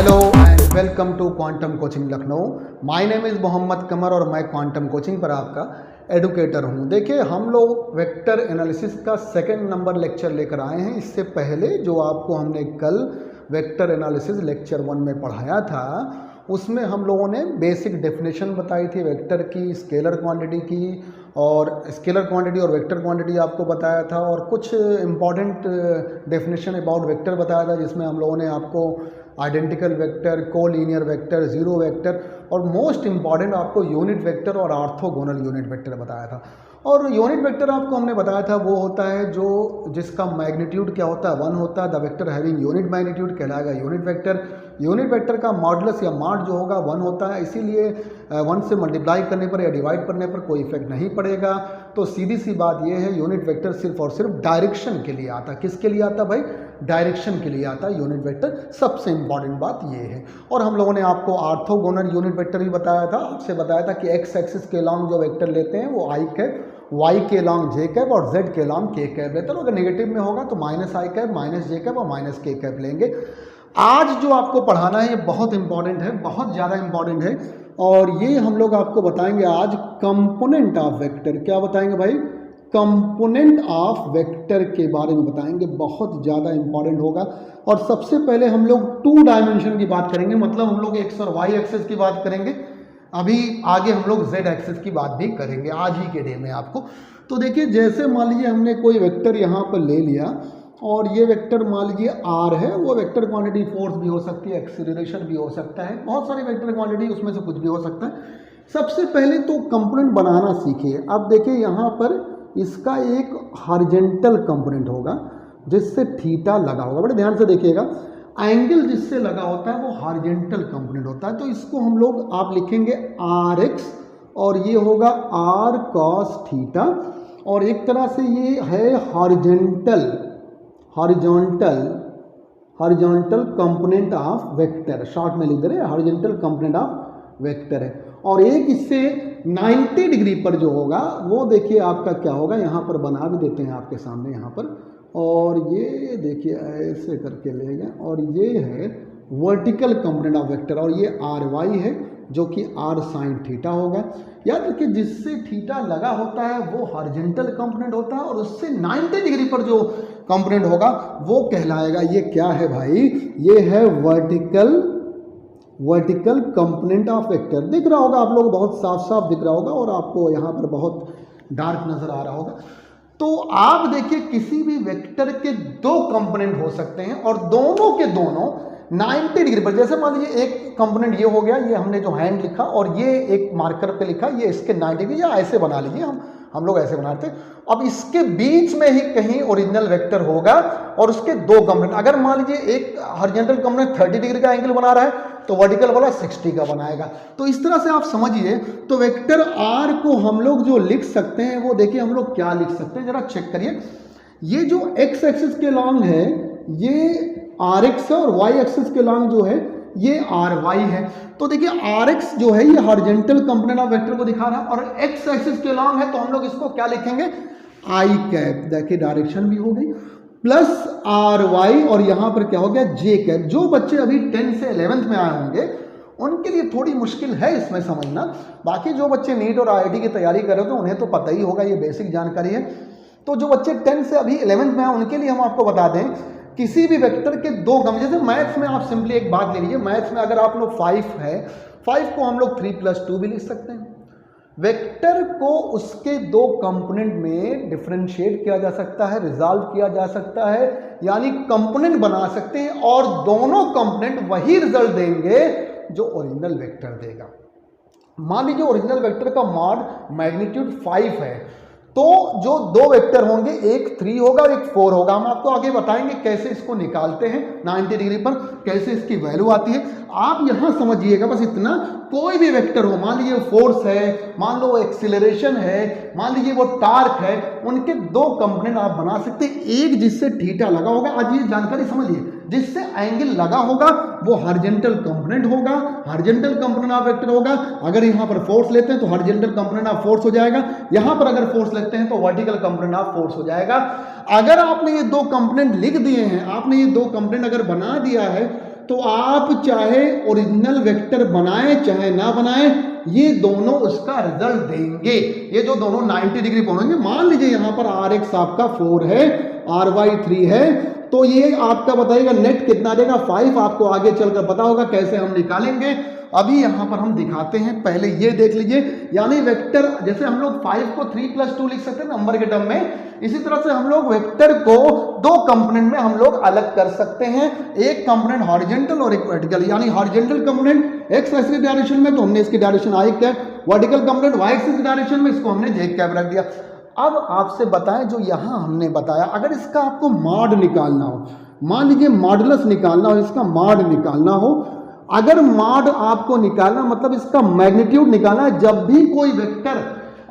Hello and welcome to Quantum Coaching Lucknow. My name is Mohammad Qamar और मैं quantum coaching पर आपका एडुकेटर हूं। देखिए, हम लोग वेक्टर एनालिसिस का सेकंड नंबर लेक्चर लेकर आए हैं। इससे पहले जो आपको हमने कल वेक्टर एनालिसिस लेक्चर 1 में पढ़ाया था, उसमें हम लोगों ने बेसिक डेफिनेशन बताई थी वेक्टर की, स्केलर क्वांटिटी की, और स्केलर क्वांटिटी और वेक्टर क्वांटिटी आपको बताया था, और कुछ इम्पॉर्टेंट डेफिनेशन अबाउट वेक्टर बताया था, जिसमें हम लोगों ने आपको identical vector, collinear vector, zero vector और मोस्ट इम्पॉर्टेंट आपको यूनिट वेक्टर और ऑर्थोगोनल यूनिट वेक्टर बताया था। और यूनिट वेक्टर आपको हमने बताया था वो होता है जो जिसका मैग्नीट्यूड क्या होता है, 1 होता है। The vector having unit magnitude कहलाएगा यूनिट वेक्टर। यूनिट वेक्टर का मॉडुलस या मॉड जो होगा 1 होता है, इसीलिए 1 से मल्टीप्लाई करने पर या डिवाइड करने पर कोई इफेक्ट नहीं पड़ेगा। तो सीधी सी बात यह है, यूनिट वेक्टर सिर्फ और सिर्फ डायरेक्शन के लिए आता है। किसके लिए आता है भाई? डायरेक्शन के लिए आता है यूनिट वेक्टर। सबसे इंपॉर्टेंट बात ये है। और हम लोगों ने आपको ऑर्थोगोनल यूनिट वेक्टर भी बताया था। आपसे बताया था कि एक्स एक्सिस के लॉन्ग जो वेक्टर लेते हैं वो आई कैप, वाई के लॉन्ग जे कैप और जेड के लॉन्ग के कैप लेते हैं। अगर नेगेटिव में होगा तो माइनस आई कैप, माइनस जे कैप और माइनस के कैप लेंगे। आज जो आपको पढ़ाना है ये बहुत इंपॉर्टेंट है, बहुत ज़्यादा इंपॉर्टेंट है। और ये हम लोग आपको बताएंगे आज कंपोनेंट ऑफ वेक्टर। क्या बताएंगे भाई? कंपोनेंट ऑफ वेक्टर के बारे में बताएंगे। बहुत ज़्यादा इंपॉर्टेंट होगा। और सबसे पहले हम लोग 2 डायमेंशन की बात करेंगे, मतलब हम लोग एक्स और वाई एक्सिस की बात करेंगे। अभी आगे हम लोग जेड एक्सिस की बात भी करेंगे आज ही के डे में आपको। तो देखिए, जैसे मान लीजिए हमने कोई वेक्टर यहाँ पर ले लिया और ये वेक्टर मान लीजिए आर है। वो वेक्टर क्वांटिटी फोर्स भी हो सकती है, एक्सीलरेशन भी हो सकता है, बहुत सारी वेक्टर क्वांटिटी, उसमें से कुछ भी हो सकता है। सबसे पहले तो कंपोनेंट बनाना सीखिए। अब देखिए, यहाँ पर इसका एक हॉरिजॉन्टल कंपोनेंट होगा जिससे थीटा लगा होगा। बड़े ध्यान से देखिएगा, एंगल जिससे लगा होता है वो हॉरिजॉन्टल कंपोनेंट होता है। तो इसको हम लोग आप लिखेंगे आर एक्स और ये होगा आर कॉस थीटा। और एक तरह से ये है horizontal component of vector. Short में लिख दे रहे हैं, हॉरिजॉन्टल कंपोनेंट ऑफ वेक्टर है। और एक इससे 90 डिग्री पर जो होगा वो देखिए आपका क्या होगा, यहाँ पर बना भी देते हैं आपके सामने यहाँ पर। और ये देखिए ऐसे करके ले गए, और ये है वर्टिकल कंपोनेंट ऑफ वेक्टर। और ये आर वाई है जो कि आर साइन थीटा होगा। याद रखिए, जिससे थीटा लगा होता है वो हॉरिजॉन्टल कंपोनेंट होता है, और उससे 90 डिग्री पर जो कंपोनेंट होगा वो कहलाएगा, ये क्या है भाई? ये है वर्टिकल कंपोनेंट ऑफ वेक्टर। दिख रहा होगा आप लोग, बहुत साफ साफ दिख रहा होगा, और आपको यहाँ पर बहुत डार्क नजर आ रहा होगा। तो आप देखिए, किसी भी वेक्टर के 2 कंपोनेंट हो सकते हैं और दोनों के दोनों 90 डिग्री पर। जैसे मान लीजिए एक कंपोनेंट ये हो गया, ये हमने जो हैंड लिखा और ये एक मार्कर पे लिखा, ये इसके 90 डिग्री, या ऐसे बना लीजिए, हम लोग ऐसे बनाते हैं। अब इसके बीच में ही कहीं ओरिजिनल वेक्टर होगा और उसके 2 कंपोनेंट। अगर मान लीजिए एक हॉरिजॉन्टल कंपोनेंट 30 डिग्री का एंगल बना रहा है तो वर्टिकल वाला 60 का बनाएगा। तो इस तरह से आप समझिए। तो वेक्टर आर को हम लोग जो लिख सकते हैं वो देखिए हम लोग क्या लिख सकते हैं, जरा चेक करिए। ये जो एक्स एक्सिस के लॉन्ग है ये आर एक्स है, और वाई एक्सिस के लॉन्ग जो है ये आर वाई है। तो देखिए, आर एक्स जो है ये हॉरिजॉन्टल कंपोनेंट ऑफ वेक्टर को दिखा रहा है, और एक्स एक्सिस के लॉन्ग है तो हम लोग इसको क्या लिखेंगे? आई कैप। देखिए, डायरेक्शन भी हो गई, प्लस आर वाई, और यहां पर क्या हो गया? जे कैप। जो बच्चे अभी 10 से 11th में आए होंगे उनके लिए थोड़ी मुश्किल है इसमें समझना। बाकी जो बच्चे नीट और आईआईटी की तैयारी कर रहे हो तो उन्हें तो पता ही होगा, ये बेसिक जानकारी है। तो जो बच्चे 10 से अभी 11th में आए उनके लिए हम आपको बता दें, किसी भी वेक्टर के 2 कंपोनेंट, जैसे मैथ्स में आप सिंपली एक बात ले लीजिए। मैथ्स में अगर आप लोग 5 है, 5 को हम लोग 3+2 भी लिख सकते हैं। वेक्टर को उसके 2 कंपोनेंट में डिफरेंशिएट किया जा सकता है, रिजॉल्व किया जा सकता है, यानी कंपोनेंट बना सकते हैं, और दोनों कंपोनेंट वही रिजल्ट देंगे जो ओरिजिनल वेक्टर देगा। मान लीजिए ओरिजिनल वेक्टर का मॉड मैग्नीट्यूड 5 है, तो जो 2 वेक्टर होंगे, एक 3 होगा और एक 4 होगा। हम आपको आगे बताएंगे कैसे इसको निकालते हैं 90 डिग्री पर, कैसे इसकी वैल्यू आती है। आप यहां समझिएगा बस इतना, कोई भी वेक्टर हो, मान लीजिए फोर्स है, मान लो एक्सीलरेशन है, मान लीजिए वो टार्क है, उनके 2 कंपोनेंट आप बना सकते हैं। एक जिससे थीटा लगा होगा, आज ये जानकारी समझिए, जिससे एंगल लगा होगा वो हॉरिजॉन्टल कंपोनेंट होगा, हॉरिजॉन्टल कंपोनेंट ऑफ वेक्टर होगा। अगर यहां पर फोर्स लेते हैं तो हॉरिजॉन्टल कंपोनेंट ऑफ फोर्स हो जाएगा, यहां पर अगर फोर्स लेते हैं तो वर्टिकल कंपोनेंट ऑफ फोर्स हो जाएगा। अगर आपने ये 2 कंपोनेंट लिख दिए हैं, आपने ये 2 कंपोनेंट अगर बना दिया है, तो आप चाहे ओरिजिनल वेक्टर बनाएं चाहे ना बनाएं, ये दोनों उसका रिजल्ट देंगे। ये जो दोनों 90 डिग्री पर होंगे, मान लीजिए यहाँ पर आर एक्स आपका 4 है, आर वाई 3 है, तो ये आपका बताइएगा नेट कितना देगा 5। आपको आगे चलकर पता होगा कैसे हम निकालेंगे। अभी यहाँ पर हम दिखाते हैं, पहले ये देख लीजिए। यानी वेक्टर जैसे हम लोग 5 को 3+2 लिख सकते हैं नंबर के टर्म में, इसी तरह से हम लोग वेक्टर को दो कंपोनेंट में हम लोग अलग कर सकते हैं। एक कंपोनेंट हॉरिजॉन्टल और एक वर्टिकल। यानी हॉरिजॉन्टल कंपोनेंट एक्स एक्सिस की डायरेक्शन में, तो हमने इसकी direction I cap. Vertical component Y axis की डायरेक्शन में, इसको हमने जे कैप रख दिया। अब आपसे बताएं, जो यहां हमने बताया, अगर इसका आपको मॉड निकालना हो, मान लीजिए मॉडुलस निकालना हो, इसका मॉड निकालना हो, अगर मॉड आपको निकालना मतलब इसका मैग्नीट्यूड निकालना है, जब भी कोई वेक्टर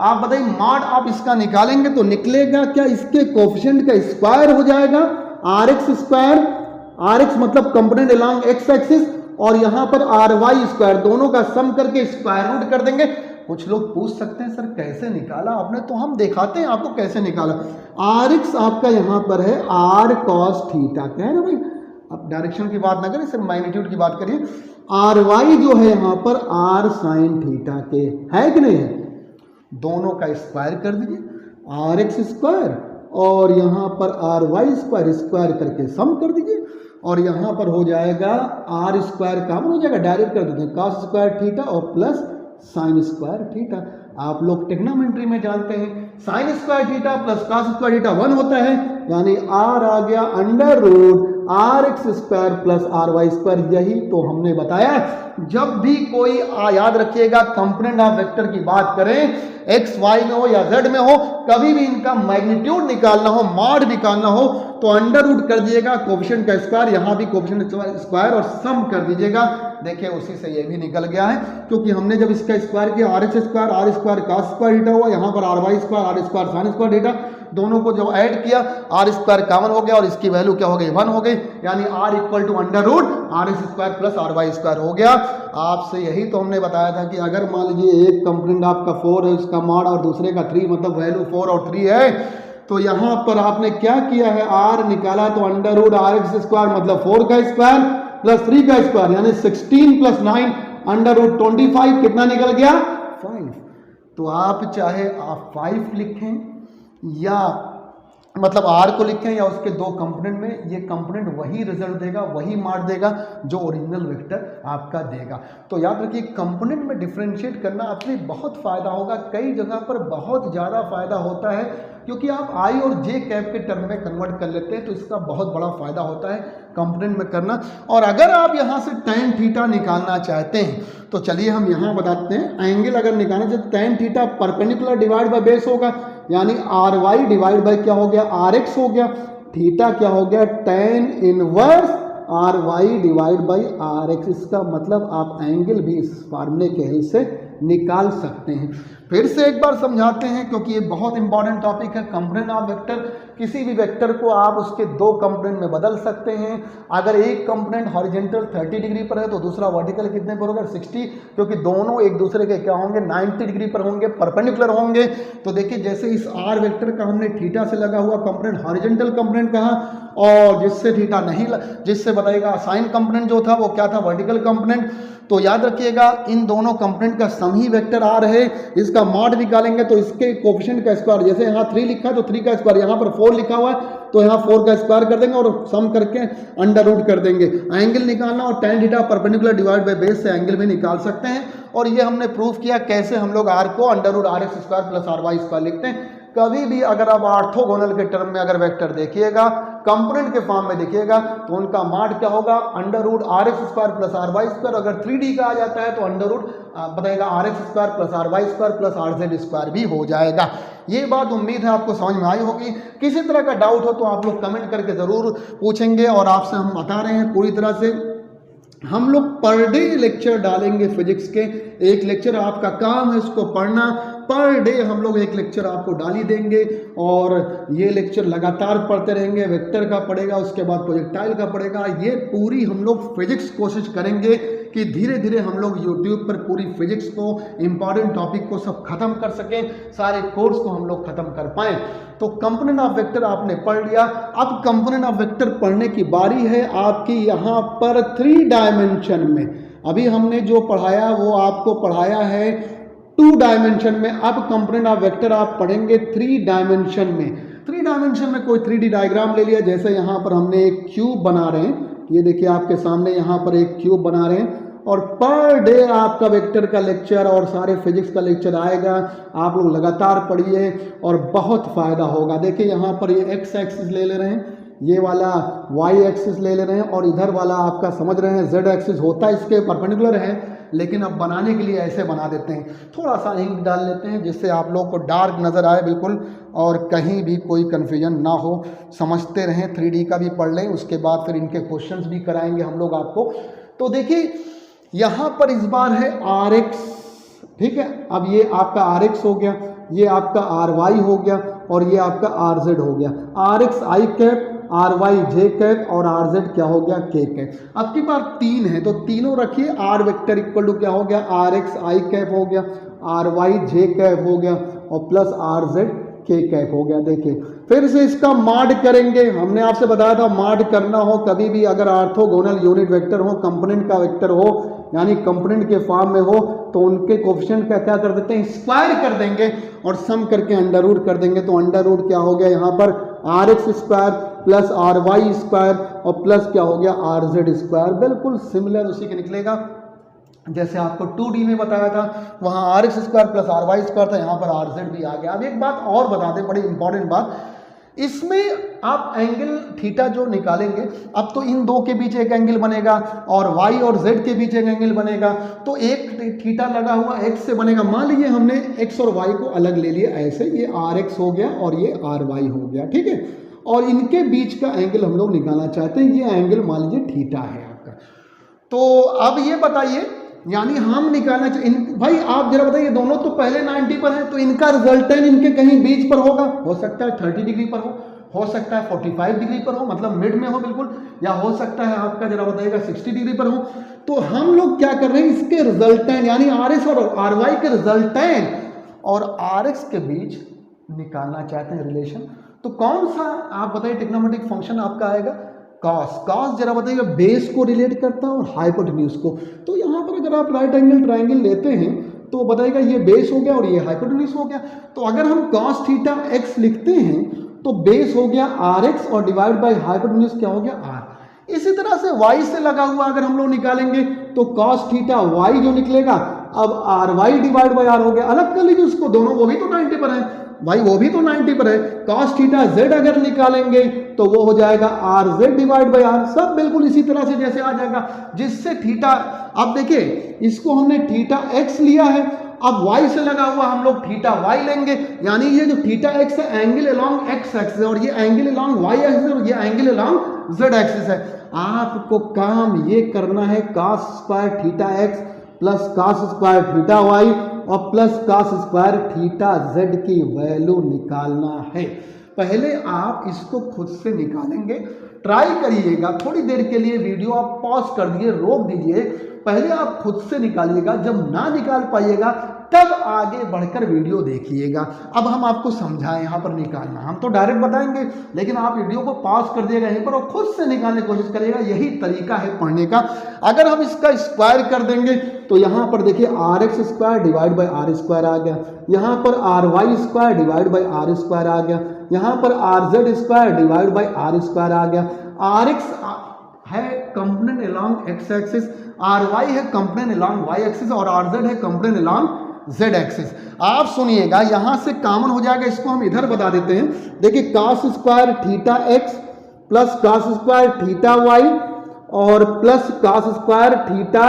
आप बताइए मॉड आप इसका निकालेंगे तो निकलेगा क्या, इसके कोफिशिएंट का स्क्वायर हो जाएगा R X square. R X मतलब कंपोनेंट अलोंग एक्स एक्सिस, और यहां पर आर वाई स्क्वायर, दोनों का सम करके स्क्वायर रूट कर देंगे। कुछ लोग पूछ सकते हैं सर कैसे निकाला आपने, तो हम दिखाते हैं आपको कैसे निकाला। आर एक्स आपका यहां पर है आर कॉस थीटा, क्या है ना भाई, अब डायरेक्शन की बात ना करें, सिर्फ मैग्नीट्यूड की बात करिए। आर वाई जो है यहां पर आर साइन थीटा के, है कि नहीं है, दोनों का स्क्वायर कर दीजिए आर एक्स स्क्वायर, और यहां पर आर वाई स्क्वायर, स्क्वायर करके सम कर दीजिए, और यहां पर हो जाएगा आर स्क्वायर कॉमन हो जाएगा, डायरेक्ट कर देते हैं कॉस स्क्वायर थीटा और प्लस साइन स्क्वायर थीटा। आप लोग ट्रिग्नोमेट्री में जानते हैं sine square theta plus cos square theta 1 होता है, यानी आर आ गया under root R X square plus R Y square. यही तो हमने बताया, जब भी कोई याद रखिएगा कंपोनेंट ऑफ वेक्टर की बात करें, एक्स वाई में हो या जेड में हो, कभी भी इनका मैग्नीट्यूड निकालना हो, मॉड निकालना हो, तो अंडर रूट कर दीजिएगा कोफिशिएंट का स्क्वायर, यहां भी कोफिशिएंट स्क्वायर और सम कर दीजिएगा। देखिए उसी से ये भी निकल गया है, क्योंकि हमने जब इसका स्क्वायर किया R X square R square cos square theta हुआ, यहाँ पर R Y square R square sine square theta, दोनों को जो ऐड किया आर स्क्वायर कॉमन हो गया और इसकी वैल्यू क्या हो गई 1 हो गई, यानी R equal to under root R X square plus R Y square हो गया। आपसे यही तो हमने बताया था कि अगर मान लीजिए एक कंपोनेंट आपका 4 है उसका मॉड और दूसरे का 3, मतलब वैल्यू 4 और 3 है, तो यहां पर आपने क्या किया है, आर निकाला तो under root R X square मतलब 4 का स्क्वायर प्लस 3 का स्क्वायर, यानी 16 प्लस 9 अंडर रूट 25, कितना निकल गया 5। तो आप चाहे आप 5 लिखें या मतलब आर को लिखें या उसके दो कंपोनेंट में, ये कंपोनेंट वही रिजल्ट देगा, वही मार्क देगा जो ओरिजिनल वेक्टर आपका देगा। तो याद रखिए कंपोनेंट में डिफरेंशिएट करना आपके बहुत फायदा होगा, कई जगह पर बहुत ज़्यादा फायदा होता है, क्योंकि आप आई और जे कैप के टर्म में कन्वर्ट कर लेते हैं, तो इसका बहुत बड़ा फायदा होता है कंपोनेंट में करना। और अगर आप यहाँ से tan थीटा निकालना चाहते हैं तो चलिए हम यहाँ बताते हैं, एंगल अगर निकालना चाहते तो tan theta perpendicular divide by base होगा, यानी आर वाई डिवाइड बाय क्या हो गया आर एक्स हो गया, थीटा क्या हो गया tan inverse R Y divide by R X. इसका मतलब आप एंगल भी इस फार्मूले के हेल्प से निकाल सकते हैं। फिर से एक बार समझाते हैं, क्योंकि ये बहुत इंपॉर्टेंट टॉपिक है। कंपोनेंट ऑफ वेक्टर, किसी भी वेक्टर को आप उसके दो कंपोनेंट में बदल सकते हैं। अगर एक कंपोनेंट हॉरिजॉन्टल 30 डिग्री पर है तो दूसरा वर्टिकल कितने पर होगा 60, क्योंकि दोनों एक दूसरे के क्या होंगे 90 डिग्री पर होंगे, परपेंडिकुलर होंगे। तो देखिए जैसे इस आर वेक्टर का हमने थीटा से लगा हुआ कंपोनेंट हॉरिजॉन्टल कंपोनेंट कहा, और जिससे थीटा नहीं जिससे बताइएगा साइन कंपोनेंट जो था वो क्या था वर्टिकल कंपोनेंट। तो याद रखिएगा इन दोनों कंपोनेंट का सम ही वेक्टर आर है। इसका मॉड निकालेंगे तो इसके कोफिशिएंट का स्क्वायर, जैसे यहाँ 3 लिखा है तो 3 का स्क्वायर, यहाँ पर 4 लिखा हुआ है तो यहाँ 4 का स्क्वायर कर देंगे और सम करके अंडर रूट कर देंगे। एंगल निकालना और tan theta perpendicular divide by base से एंगल भी निकाल सकते हैं। और ये हमने प्रूफ किया कैसे हम लोग आर को under root R X square plus R Y square लिखते हैं। कभी भी अगर आप ऑर्थोगोनल के टर्म में अगर वेक्टर देखिएगा कंपोनेंट के फॉर्म में देखिएगा तो उनका मॉड क्या होगा under root R X square plus R Y square. अगर 3D का आ जाता है तो अंडर रूट बताएगा R X square plus R Y square plus R Z square भी हो जाएगा। ये बात उम्मीद है आपको समझ में आई होगी। किसी तरह का डाउट हो तो आप लोग कमेंट करके ज़रूर पूछेंगे, और आपसे हम बता रहे हैं पूरी तरह से हम लोग पर डे लेक्चर डालेंगे फिजिक्स के। एक लेक्चर आपका काम है उसको पढ़ना, पर डे हम लोग एक लेक्चर आपको डाल ही देंगे, और ये लेक्चर लगातार पढ़ते रहेंगे। वेक्टर का पढ़ेगा, उसके बाद प्रोजेक्टाइल का पढ़ेगा। ये पूरी हम लोग फिजिक्स कोशिश करेंगे कि धीरे धीरे हम लोग यूट्यूब पर पूरी फिजिक्स को, इंपॉर्टेंट टॉपिक को सब खत्म कर सकें, सारे कोर्स को हम लोग खत्म कर पाएँ। तो कंपोनेंट ऑफ वेक्टर आपने पढ़ लिया। अब कंपोनेंट ऑफ वेक्टर पढ़ने की बारी है आपकी यहाँ पर 3 डायमेंशन में। अभी हमने जो पढ़ाया वो आपको पढ़ाया है 2 डायमेंशन में। अब कंपोनेंट ऑफ वेक्टर आप पढ़ेंगे 3 डायमेंशन में। 3 डायमेंशन में कोई 3D डायग्राम ले लिया, जैसे यहाँ पर हमने एक क्यूब बना रहे हैं, ये देखिए आपके सामने यहाँ पर एक क्यूब बना रहे हैं, और पर डे आपका वेक्टर का लेक्चर और सारे फिजिक्स का लेक्चर आएगा। आप लोग लगातार पढ़िए और बहुत फ़ायदा होगा। देखिए यहाँ पर ये एक्स एक्सिस ले रहे हैं, ये वाला वाई एक्सिस ले रहे हैं, और इधर वाला आपका समझ रहे हैं जेड एक्सिस होता है इसके परपेंडिकुलर है, लेकिन अब बनाने के लिए ऐसे बना देते हैं। थोड़ा सा इंक डाल लेते हैं जिससे आप लोग को डार्क नज़र आए बिल्कुल, और कहीं भी कोई कन्फ्यूजन ना हो, समझते रहें। 3D का भी पढ़ लें, उसके बाद फिर इनके क्वेश्चंस भी कराएंगे हम लोग आपको। तो देखिए यहाँ पर इस बार है RX, ठीक है। अब ये आपका RX हो गया, ये आपका RY हो गया, और ये आपका RZ हो गया। RX I cap, RY J cap, और RZ क्या हो गया, K कैप। अब की बार 3 है तो तीनों रखिए। R वेक्टर इक्वल टू क्या हो गया, RX I कैप हो गया, RY J कैप हो गया, और प्लस RZ K कैप हो गया। देखिए फिर से इसका माड करेंगे। हमने आपसे बताया था माड करना हो कभी भी, अगर ऑर्थोगोनल यूनिट वेक्टर हो, कंपोनेंट का वेक्टर हो, यानी कंपोनेंट के फॉर्म में हो, तो उनके कोफिशिएंट का क्या कर देते हैं, स्क्वायर कर देंगे और सम करके अंडर रूट कर देंगे। तो अंडर रूट क्या हो गया यहाँ पर, RX square plus RY square और प्लस क्या हो गया, RZ स्क्वायर। बिल्कुल सिमिलर उसी के निकलेगा जैसे आपको 2D में बताया था, वहाँ RX square plus RY square था, यहाँ पर RZ भी आ गया। अब एक बात और बता दें, बड़ी इंपॉर्टेंट बात, इसमें आप एंगल थीटा जो निकालेंगे, अब तो इन दो के बीच एक एंगल बनेगा और y और z के बीच एक एंगल बनेगा, तो एक थीटा लगा हुआ x से बनेगा। मान लीजिए हमने x और y को अलग ले लिया, ऐसे ये RX हो गया और ये RY हो गया, ठीक है। और इनके बीच का एंगल हम लोग निकालना चाहते हैं, ये एंगल मान लीजिए थीटा है आपका। तो अब ये बताइए, यानी हम निकालना चाहिए भाई, आप जरा बताइए, दोनों तो पहले 90 पर है, तो इनका रिजल्टेंट इनके कहीं बीच पर होगा। हो सकता है 30 डिग्री पर हो सकता है 45 डिग्री पर हो, मतलब मिड में हो बिल्कुल, या हो सकता है आपका जरा बताइएगा 60 डिग्री पर हो। तो हम लोग क्या कर रहे हैं, इसके रिजल्टेंट यानी RS और RY के रिजल्टेंट और RX के बीच निकालना चाहते हैं रिलेशन। तो कौन सा आप बताइए ट्रिग्नोमेट्रिक फंक्शन आपका आएगा, कॉस जरा बताइएगा बेस को रिलेट करता है और हाइपोटेन्यूज को। तो यहाँ पर अगर आप राइट एंगल ट्राइंगल लेते हैं तो बताइएगा ये बेस हो गया और ये हाइपोटेन्यूज हो गया। तो अगर हम कॉस थीटा x लिखते हैं तो बेस हो गया RX और डिवाइड बाय हाइपोटेन्यूज क्या हो गया R। इसी तरह से y से लगा हुआ अगर हम लोग निकालेंगे तो कॉस थीटा y जो निकलेगा, अब RY डिवाइड बाय R हो गया। अलग कर लीजिए उसको, दोनों वो भी तो 90 पर है भाई, वो भी तो 90 पर है। कॉस थीटा z अगर निकालेंगे तो वो हो जाएगा RZ डिवाइड बाय R, सब बिल्कुल इसी तरह से जैसे आ जाएगा, जिससे थीटा, अब देखिए इसको हमने थीटा x लिया है, अब y से लगा हुआ हम लोग थीटा y लेंगे, यानी ये जो थीटा x है एंगल अलोंग x एक्सिस और ये एंगल अलोंग y एक्सिस और ये एंगल अलोंग z एक्सिस है। आपको काम ये करना है, cos square theta x plus cos square theta y और plus cos square theta z की वैल्यू निकालना है। पहले आप इसको खुद से निकालेंगे, ट्राई करिएगा, थोड़ी देर के लिए वीडियो आप पॉज कर दिए, रोक दीजिए, पहले आप खुद से निकालिएगा, जब ना निकाल पाइएगा तब आगे बढ़कर वीडियो देखिएगा। अब हम आपको समझाएं यहाँ पर निकालना, हम तो डायरेक्ट बताएंगे, लेकिन आप वीडियो को पॉज कर दिएगा यहीं पर और खुद से निकालने की कोशिश करिएगा, यही तरीका है पढ़ने का। अगर हम इसका स्क्वायर कर देंगे तो यहाँ पर देखिए RX square divide by R square आ गया, यहाँ पर RY square divide by R square आ गया, यहाँ पर RZ square divide by R square आ गया। RX है component along x axis, RY है कंपोनेंट अलोंग y एक्सिस और RZ है कंपोनेंट अलोंग z एक्सिस। आप सुनिएगा, यहां से कॉमन हो जाएगा, इसको हम इधर बता देते हैं। देखिए cos square theta x plus cos square theta y और plus cos square theta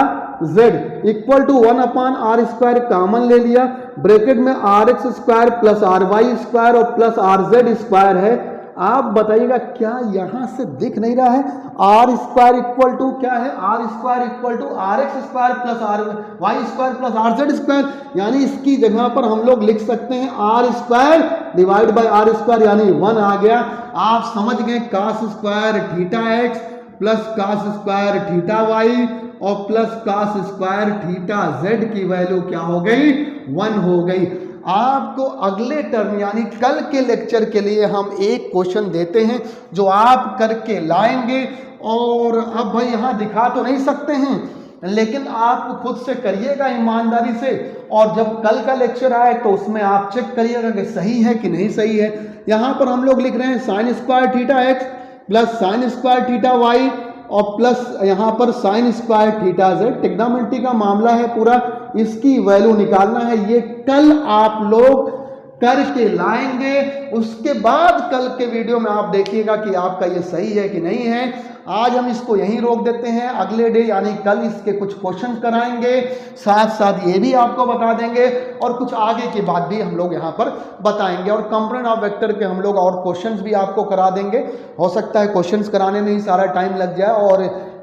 z equal to 1/r square common ले लिया, ब्रैकेट में RX square plus RY square और प्लस RZ स्क्वायर है। आप बताइएगा क्या यहां से दिख नहीं रहा है, R स्क्वायर इक्वल टू क्या है, R square equal to RX square plus RY square plus RZ square, यानी इसकी जगह पर हम लोग लिख सकते हैं R square divide by R square, यानी 1 आ गया। आप समझ गए, cos square theta x plus cos square theta y और plus cos square theta z की वैल्यू क्या हो गई, 1 हो गई। आपको अगले टर्म यानी कल के लेक्चर के लिए हम एक क्वेश्चन देते हैं जो आप करके लाएंगे। और अब भाई यहाँ दिखा तो नहीं सकते हैं, लेकिन आप खुद से करिएगा ईमानदारी से, और जब कल का लेक्चर आए तो उसमें आप चेक करिएगा कि सही है कि नहीं सही है। यहाँ पर हम लोग लिख रहे हैं sine square theta X plus sine square theta Y और प्लस यहाँ पर sine square theta Z, trigonometry का मामला है पूरा, इसकी वैल्यू निकालना है। ये कल आप लोग करके लाएंगे, उसके बाद कल के वीडियो में आप देखिएगा कि आपका ये सही है कि नहीं है। आज हम इसको यहीं रोक देते हैं, अगले डे यानी कल इसके कुछ क्वेश्चन कराएंगे, साथ साथ ये भी आपको बता देंगे और कुछ आगे की बात भी हम लोग यहाँ पर बताएंगे। और कंपोनेंट ऑफ वेक्टर के हम लोग और क्वेश्चंस भी आपको करा देंगे। हो सकता है क्वेश्चंस कराने में ही सारा टाइम लग जाए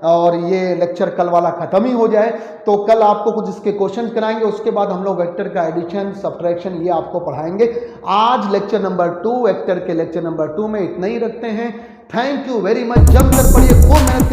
और ये लेक्चर कल वाला खत्म ही हो जाए, तो कल आपको कुछ इसके क्वेश्चन कराएंगे, उसके बाद हम लोग वेक्टर का एडिशन सब्ट्रैक्शन ये आपको पढ़ाएंगे। आज लेक्चर नंबर 2 वेक्टर के लेक्चर नंबर 2 में इतना ही रखते हैं। Thank you very much. जम कर पढ़िए, खूब मेहनत